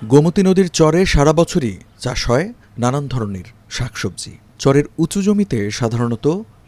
গোমতী নদীর চরে সারা বছরই চাষ হয় নানান ধরনের শাকসবজি। চরের উঁচু জমিতে সাধারণত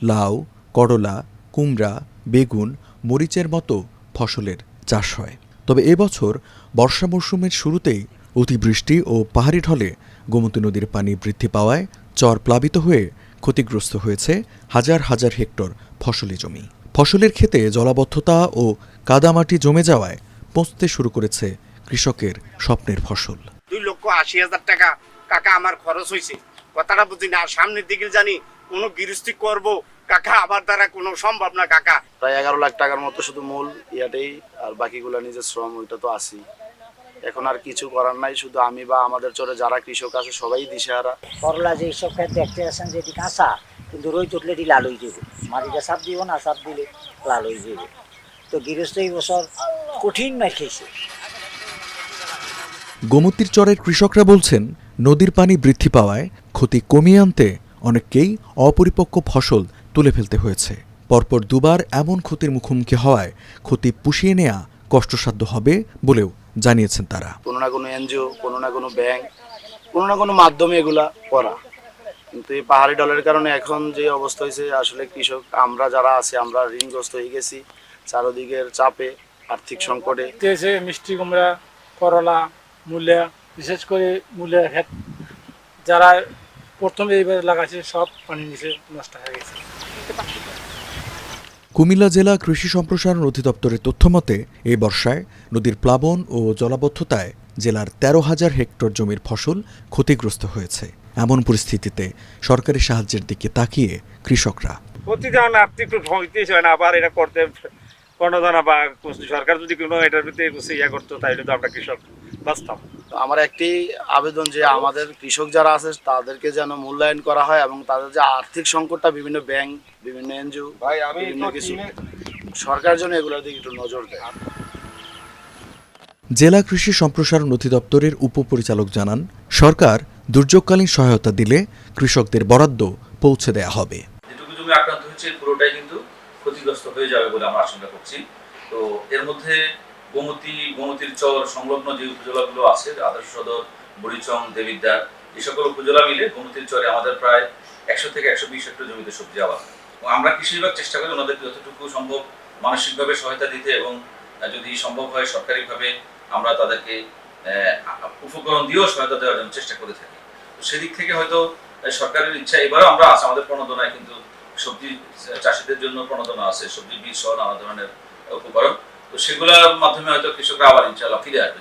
লাউ, করলা, কুমড়া, বেগুন, মরিচের মতো ফসলের চাষ হয়। তবে এবছর বর্ষা মৌসুমের শুরুতেই অতিবৃষ্টি ও পাহাড়ি ঢলে গোমতী নদীর পানি বৃদ্ধি পাওয়ায় চর প্লাবিত হয়ে ক্ষতিগ্রস্ত হয়েছে হাজার হাজার হেক্টর ফসলি জমি। ফসলের ক্ষেতে জলাবদ্ধতা ও কাদামাটি জমে যাওয়ায় পচতে শুরু করেছে কৃষকের স্বপ্নের ফসল। 2,80,000 টাকা কাকা আমার খরচ হয়েছে, কথাটা বুঝি না। আর সামনের দিকে জানি কোনো গৃহস্থী করব কাকা, আমার দ্বারা কোনো সম্ভব না কাকা। প্রায় 11 লাখ টাকার মতো শুধু মূল ইয়াতেই, আর বাকিগুলো নিজের শ্রম, ওইটা তো আছি। এখন আর কিছু করার নাই, শুধু আমি বা আমাদের চরে যারা কৃষক আছে সবাই দিশেহারা। করলা যে সব ক্ষেত দেখতে আসেন যেটি কাঁচা, কিন্তু রই তুললে এটি লাল হয়ে যাবে, মাটিটা চাপ দিব না, চাপ দিলে লাল হয়ে যাবে। তো গৃহস্থ এই বছর কঠিন মার খেয়েছে। গোমতীর চরের কৃষকরা বলছেন, নদীর পানি বৃদ্ধি পাওয়ায় ক্ষতি কমিয়ে আনতে অনেককেই অপরিপক্ক ফসল তুলে ফেলতে হয়েছে। পরপর দুবার এমন ক্ষতির মুখোমুখি হওয়ায় ক্ষতি পুষিয়ে নেওয়া কষ্টসাধ্য হবে বলেও জানিয়েছেন তারা। কোনো না কোনো এনজিও, কোনো না কোনো ব্যাংক, কোনো না কোনো মাধ্যমে এগুলা করা, কিন্তু এই পাহাড়ি ডলের কারণে এখন যে অবস্থা হয়েছে, আসলে কৃষক আমরা যারা আছি আমরা ঋণগ্রস্ত হয়ে গেছি চারদিকের চাপে, আর্থিক সংকটে। মিষ্টি কুমড়া, করলা, মূলা, বিশেষ করে মূলা ক্ষেত যারা প্রথমে এইবার লাগাইছে সব পানি নিচে নষ্ট হয়ে গেছে। কুমিল্লা জেলা কৃষি সম্প্রসারণ অধিদপ্তরের তথ্যমতে এই বর্ষায় নদীর প্লাবন ও জলাবদ্ধতায় জেলার 13,000 হেক্টর জমির ফসল ক্ষতিগ্রস্ত হয়েছে। এমন পরিস্থিতিতে সরকারি সাহায্যের দিকে তাকিয়ে কৃষকরা প্রতিদান আর্থিক হইতেই হয় না, আবার এটা করতে প্রণোদনা বা সরকার যদি কোনো এটার ভিতরে ইয়া করতো তাইলে তো আমরা কৃষক বাঁচতাম। আমার একটি আবেদন যে আমাদের কৃষক যারা আছে তাদেরকে যেন মূল্যায়ন করা হয়, এবং তাদের যে আর্থিক সংকটটা বিভিন্ন ব্যাংক, বিভিন্ন এনজিও, বিভিন্ন কিছু সরকার যেন এগুলোর দিকে একটু নজর দেয়। জেলা কৃষি সম্প্রসারণ অধিদপ্তরের উপপরিচালক জানান, সরকার দুর্যোগকালীন সহায়তা দিলে কৃষকদের বরাদ্দ পৌঁছে দেয়া হবে। যেটুকু জমি আক্রান্ত হয়েছে পুরোটাই কিন্তু ক্ষতিগ্রস্ত হয়ে যাবে বলে আমরা আশঙ্কা করছি। তো এর মধ্যে গোমতীর চর সংলগ্ন যে উপজেলাগুলো আছে, আদর্শ সদর, বুড়িচং, দেবিদ্বার, এই সকল উপজেলা মিলে গোমতীর চরে আমাদের প্রায় 100 থেকে 120 হেক্টর জমিতে সবজি আবাদ। আমরা কৃষি বিভাগ চেষ্টা করি ওনাদের যতটুকু সম্ভব মানসিকভাবে সহায়তা দিতে, এবং যদি সম্ভব হয় সরকারিভাবে আমরা তাদেরকে উপকরণ দিয়েও সহায়তা দেওয়ার জন্য চেষ্টা করে থাকি। তো সেদিক থেকে হয়তো সরকারের ইচ্ছা, এবারও আমরা আছে আমাদের প্রণোদনায় কিন্তু সবজি চাষিদের জন্য প্রণোদনা আছে, সবজি বীজ সহ নানা ধরনের উপকরণ। তো সেগুলোর মাধ্যমে হয়তো কৃষকরা আবার ইনশাআল্লাহ ফিরে আসবে।